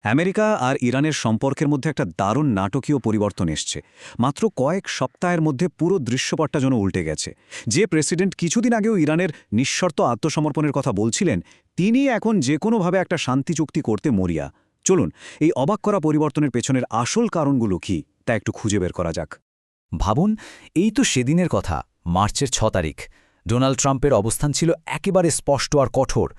America আর ইরানের সম্পর্কের মধ্যে একটা দারুণ নাটকীয় পরিবর্তন এসছে। মাত্র কয়েক সপ্তাহের মধ্যে পুরো দৃশ্যপটটা যেন উল্টে গেছে। যে প্রেসিডেন্ট কিছুদিন আগেও ইরানের নিঃশর্ত আত্মসমর্পণের কথা বলছিলেন, তিনি এখন যে কোনোভাবে একটা শান্তি চুক্তি করতে মরিয়া। চলুন, এই অবাক করা পরিবর্তনের পেছনের আসল কারণগুলো কি তা একটু খুঁজে বের করা যাক। ভাবুন, এই তো সেদিনের কথা, মার্চের 6 তারিখ। ডোনাল্ড ট্রাম্পের অবস্থান ছিল একেবারে স্পষ্ট আর কঠোর।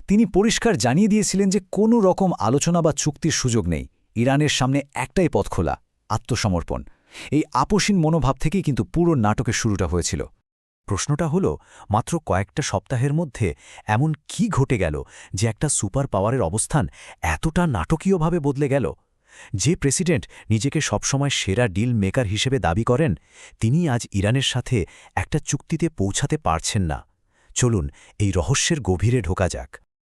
তিনি পরিষ্কার জানিয়ে দিয়েছিলেন যে কোনো রকম আলোচনা বা চুক্তির সুযোগ নেই। ইরানের সামনে একটাই পথ খোলা, আত্মসমর্পণ। এই আপোষহীন মনোভাব থেকেই কিন্তু পুরো নাটকের শুরুটা হয়েছিল। প্রশ্নটা হলো, মাত্র কয়েকটা সপ্তাহের মধ্যে এমন কি ঘটে গেল যে একটা সুপার পাওয়ারের অবস্থান এতটা নাটকীয়ভাবে বদলে গেল? যে প্রেসিডেন্ট নিজেকে সবসময় সেরা ডিল মেকার হিসেবে দাবি করেন, তিনি আজ ইরানের সাথে একটা চুক্তিতে পৌঁছাতে পারছেন না। চলুন, এই রহস্যের গভীরে ঢোকা যাক।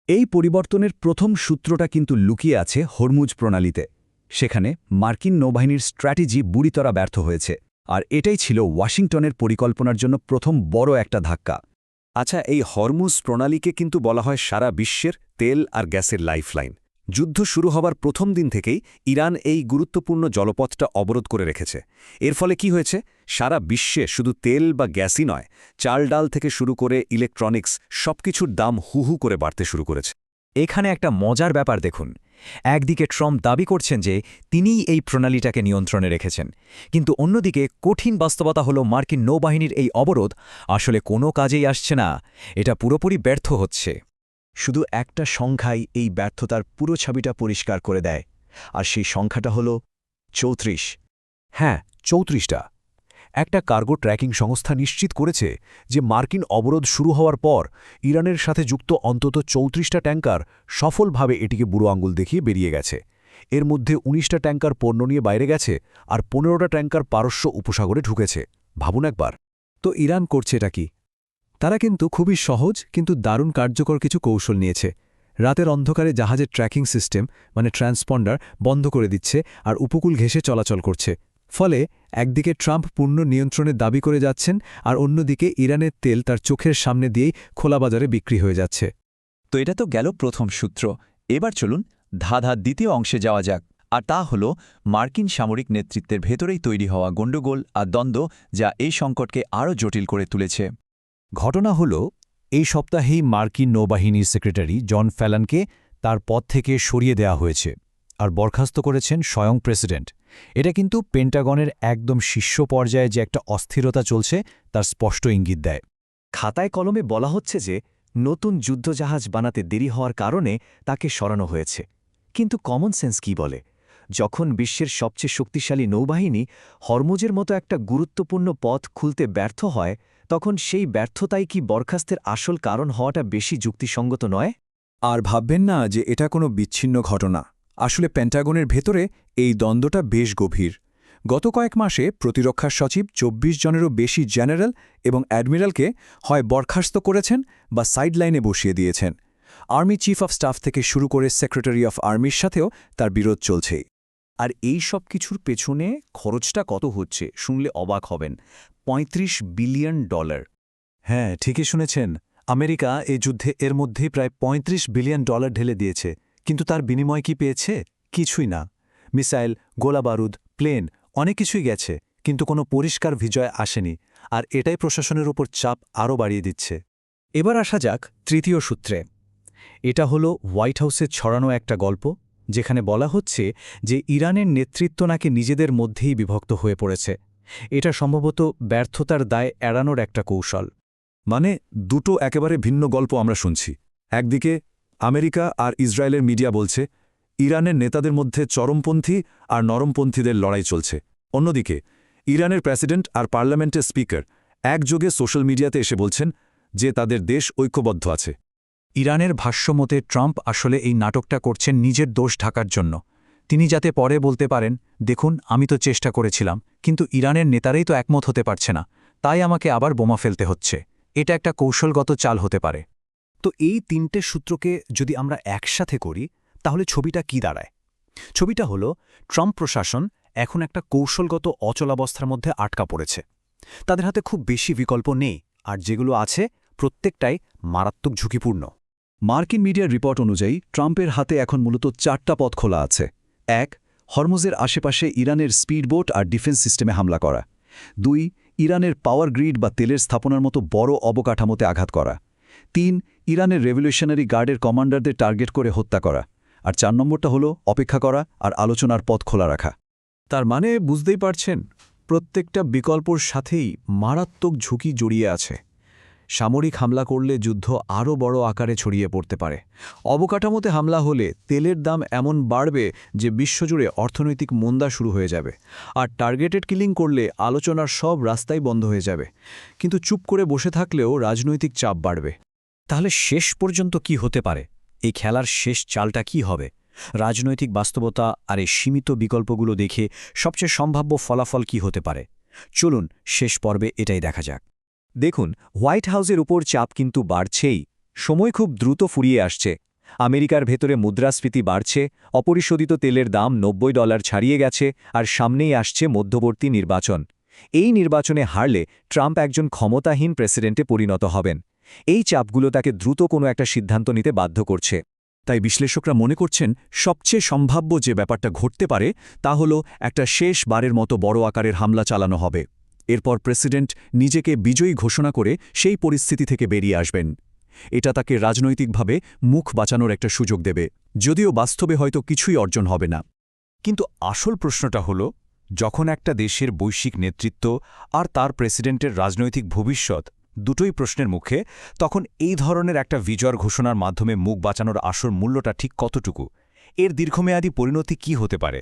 এই পরিবর্তনের প্রথম সূত্রটা কিন্তু লুকিয়ে আছে হরমুজ প্রণালীতে। সেখানে মার্কিন নৌবাহিনীর স্ট্র্যাটেজি বুড়িতরা ব্যর্থ হয়েছে, আর এটাই ছিল ওয়াশিংটনের পরিকল্পনার জন্য প্রথম বড় একটা ধাক্কা। আচ্ছা, এই হরমুজ প্রণালীকে কিন্তু বলা হয় সারা বিশ্বের তেল আর গ্যাসের লাইফলাইন। যুদ্ধ শুরু হবার প্রথম দিন থেকেই ইরান এই গুরুত্বপূর্ণ জলপথটা অবরোধ করে রেখেছে। এর ফলে কি হয়েছে? সারা বিশ্বে শুধু তেল বা গ্যাসই নয়, চাল ডাল থেকে শুরু করে ইলেকট্রনিক্স সবকিছুর দাম হু হু করে বাড়তে শুরু করেছে। এখানে একটা মজার ব্যাপার দেখুন। একদিকে ট্রাম্প দাবি করছেন যে তিনিই এই প্রণালীটাকে নিয়ন্ত্রণে রেখেছেন, কিন্তু অন্যদিকে কঠিন বাস্তবতা হল মার্কিন নৌবাহিনীর এই অবরোধ আসলে কোনো কাজেই আসছে না। এটা পুরোপুরি ব্যর্থ হচ্ছে। শুধু একটা সংখ্যাই এই ব্যর্থতার পুরো ছবিটা পরিষ্কার করে দেয়, আর সেই সংখ্যাটা হল 34। হ্যাঁ, 34টা। একটা কার্গো ট্র্যাকিং সংস্থা নিশ্চিত করেছে যে মার্কিন অবরোধ শুরু হওয়ার পর ইরানের সাথে যুক্ত অন্তত 34টা ট্যাঙ্কার সফলভাবে এটিকে বুড়ো আঙুল দেখিয়ে বেরিয়ে গেছে। এর মধ্যে 19টা ট্যাঙ্কার পণ্য নিয়ে বাইরে গেছে, আর 15টা ট্যাঙ্কার পারস্য উপসাগরে ঢুকেছে। ভাবুন একবার। তো ইরান করছে এটা কি? তারা কিন্তু খুবই সহজ কিন্তু দারুণ কার্যকর কিছু কৌশল নিয়েছে। রাতের অন্ধকারে জাহাজের ট্র্যাকিং সিস্টেম মানে ট্রান্সপন্ডার বন্ধ করে দিচ্ছে আর উপকূল ঘেঁষে চলাচল করছে। ফলে একদিকে ট্রাম্প পূর্ণ নিয়ন্ত্রণের দাবি করে যাচ্ছেন, আর অন্যদিকে ইরানের তেল তার চোখের সামনে দিয়েই খোলা বাজারে বিক্রি হয়ে যাচ্ছে। তো এটা তো গেল প্রথম সূত্র। এবার চলুন ধাঁধা দ্বিতীয় অংশে যাওয়া যাক, আর তা হল মার্কিন সামরিক নেতৃত্বের ভেতরেই তৈরি হওয়া গণ্ডগোল আর দ্বন্দ্ব, যা এই সংকটকে আরও জটিল করে তুলেছে। ঘটনা হল, এই সপ্তাহেই মার্কিন নৌবাহিনীর সেক্রেটারি জন ফ্যালানকে তার পদ থেকে সরিয়ে দেওয়া হয়েছে, আর বরখাস্ত করেছেন স্বয়ং প্রেসিডেন্ট। এটা কিন্তু পেন্টাগনের একদম শীর্ষ পর্যায়ে যে একটা অস্থিরতা চলছে তার স্পষ্ট ইঙ্গিত দেয়। খাতায় কলমে বলা হচ্ছে যে নতুন যুদ্ধজাহাজ বানাতে দেরি হওয়ার কারণে তাকে সরানো হয়েছে, কিন্তু কমন সেন্স কি বলে? যখন বিশ্বের সবচেয়ে শক্তিশালী নৌবাহিনী হরমুজের মতো একটা গুরুত্বপূর্ণ পথ খুলতে ব্যর্থ হয়, তখন সেই ব্যর্থতাই কি বরখাস্তের আসল কারণ হওয়াটা বেশি যুক্তিসঙ্গত নয়? আর ভাববেন না যে এটা কোনো বিচ্ছিন্ন ঘটনা। আসলে পেন্টাগনের ভেতরে এই দ্বন্দ্বটা বেশ গভীর। গত কয়েক মাসে প্রতিরক্ষা সচিব 24 জনেরও বেশি জেনারেল এবং অ্যাডমিরালকে হয় বরখাস্ত করেছেন বা সাইডলাইনে বসিয়ে দিয়েছেন। আর্মি চিফ অফ স্টাফ থেকে শুরু করে সেক্রেটারি অফ আর্মির সাথেও তার বিরোধ চলছেই। আর এই সব কিছুর পেছনে খরচটা কত হচ্ছে শুনলে অবাক হবেন। $35 বিলিয়ন। হ্যাঁ, ঠিকই শুনেছেন। আমেরিকা এই যুদ্ধে এর মধ্যেই প্রায় $35 বিলিয়ন ঢেলে দিয়েছে, কিন্তু তার বিনিময় কি পেয়েছে? কিছুই না। মিসাইল, গোলাবারুদ, প্লেন অনেক কিছুই গেছে, কিন্তু কোনো পরিষ্কার বিজয় আসেনি, আর এটাই প্রশাসনের উপর চাপ আরও বাড়িয়ে দিচ্ছে। এবার আসা যাক তৃতীয় সূত্রে। এটা হলো হোয়াইট হাউসে ছড়ানো একটা গল্প, যেখানে বলা হচ্ছে যে ইরানের নেতৃত্ব নাকি নিজেদের মধ্যেই বিভক্ত হয়ে পড়েছে। এটা সম্ভবত ব্যর্থতার দায় এড়ানোর একটা কৌশল। মানে দুটো একেবারে ভিন্ন গল্প আমরা শুনছি। একদিকে আমেরিকা আর ইসরায়েলের মিডিয়া বলছে ইরানের নেতাদের মধ্যে চরমপন্থী আর নরমপন্থীদের লড়াই চলছে। অন্যদিকে ইরানের প্রেসিডেন্ট আর পার্লামেন্টের স্পিকার একযোগে সোশ্যাল মিডিয়াতে এসে বলছেন যে তাদের দেশ ঐক্যবদ্ধ আছে। ইরানের ভাষ্যমতে ট্রাম্প আসলে এই নাটকটা করছেন নিজের দোষ ঢাকার জন্য। তিনি যাতে পরে বলতে পারেন, দেখুন আমি তো চেষ্টা করেছিলাম, কিন্তু ইরানের নেতারাই তো একমত হতে পারছে না, তাই আমাকে আবার বোমা ফেলতে হচ্ছে। এটা একটা কৌশলগত চাল হতে পারে। তো এই তিনটে সূত্রকে যদি আমরা একসাথে করি, তাহলে ছবিটা কি দাঁড়ায়? ছবিটা হলো ট্রাম্প প্রশাসন এখন একটা কৌশলগত অচলাবস্থার মধ্যে আটকা পড়েছে। তাদের হাতে খুব বেশি বিকল্প নেই, আর যেগুলো আছে প্রত্যেকটাই মারাত্মক ঝুঁকিপূর্ণ। মার্কিন মিডিয়ার রিপোর্ট অনুযায়ী ট্রাম্পের হাতে এখন মূলত 4টা পথ খোলা আছে। 1. হরমুজের আশেপাশে ইরানের স্পিডবোট আর ডিফেন্স সিস্টেমে হামলা করা। 2. ইরানের পাওয়ার গ্রিড বা তেলের স্থাপনার মতো বড় অবকাঠামোতে আঘাত করা। 3. ইরানের রেভলিউশনারি গার্ডের কমান্ডারদের টার্গেট করে হত্যা করা। আর 4 নম্বরটা হলো অপেক্ষা করা আর আলোচনার পথ খোলা রাখা। তার মানে বুঝতেই পারছেন, প্রত্যেকটা বিকল্পর সাথেই মারাত্মক ঝুঁকি জড়িয়ে আছে। সামরিক হামলা করলে যুদ্ধ আরও বড় আকারে ছড়িয়ে পড়তে পারে। অবকাঠামোতে হামলা হলে তেলের দাম এমন বাড়বে যে বিশ্বজুড়ে অর্থনৈতিক মন্দা শুরু হয়ে যাবে। আর টার্গেটেড কিলিং করলে আলোচনার সব রাস্তাই বন্ধ হয়ে যাবে। কিন্তু চুপ করে বসে থাকলেও রাজনৈতিক চাপ বাড়বে। তাহলে শেষ পর্যন্ত কি হতে পারে? এই খেলার শেষ চালটা কি হবে? রাজনৈতিক বাস্তবতা আর এই সীমিত বিকল্পগুলো দেখে সবচেয়ে সম্ভাব্য ফলাফল কি হতে পারে? চলুন শেষ পর্বে এটাই দেখা যাক। দেখুন, হোয়াইট হাউসের উপর চাপ কিন্তু বাড়ছেই। সময় খুব দ্রুত ফুরিয়ে আসছে। আমেরিকার ভেতরে মুদ্রাস্ফীতি বাড়ছে, অপরিশোধিত তেলের দাম $90 ছাড়িয়ে গেছে, আর সামনেই আসছে মধ্যবর্তী নির্বাচন। এই নির্বাচনে হারলে ট্রাম্প একজন ক্ষমতাহীন প্রেসিডেন্টে পরিণত হবেন। এই চাপগুলো তাকে দ্রুত কোনো একটা সিদ্ধান্ত নিতে বাধ্য করছে। তাই বিশ্লেষকরা মনে করছেন সবচেয়ে সম্ভাব্য যে ব্যাপারটা ঘটতে পারে তা হল একটা শেষবারের মতো বড় আকারের হামলা চালানো হবে। এরপর প্রেসিডেন্ট নিজেকে বিজয়ী ঘোষণা করে সেই পরিস্থিতি থেকে বেরিয়ে আসবেন। এটা তাকে রাজনৈতিকভাবে মুখ বাঁচানোর একটা সুযোগ দেবে, যদিও বাস্তবে হয়তো কিছুই অর্জন হবে না। কিন্তু আসল প্রশ্নটা হল, যখন একটা দেশের বৈশ্বিক নেতৃত্ব আর তার প্রেসিডেন্টের রাজনৈতিক ভবিষ্যৎ দুটোই প্রশ্নের মুখে, তখন এই ধরনের একটা বিজয়ের ঘোষণার মাধ্যমে মুখ বাঁচানোর আসল মূল্যটা ঠিক কতটুকু? এর দীর্ঘমেয়াদী পরিণতি কি হতে পারে?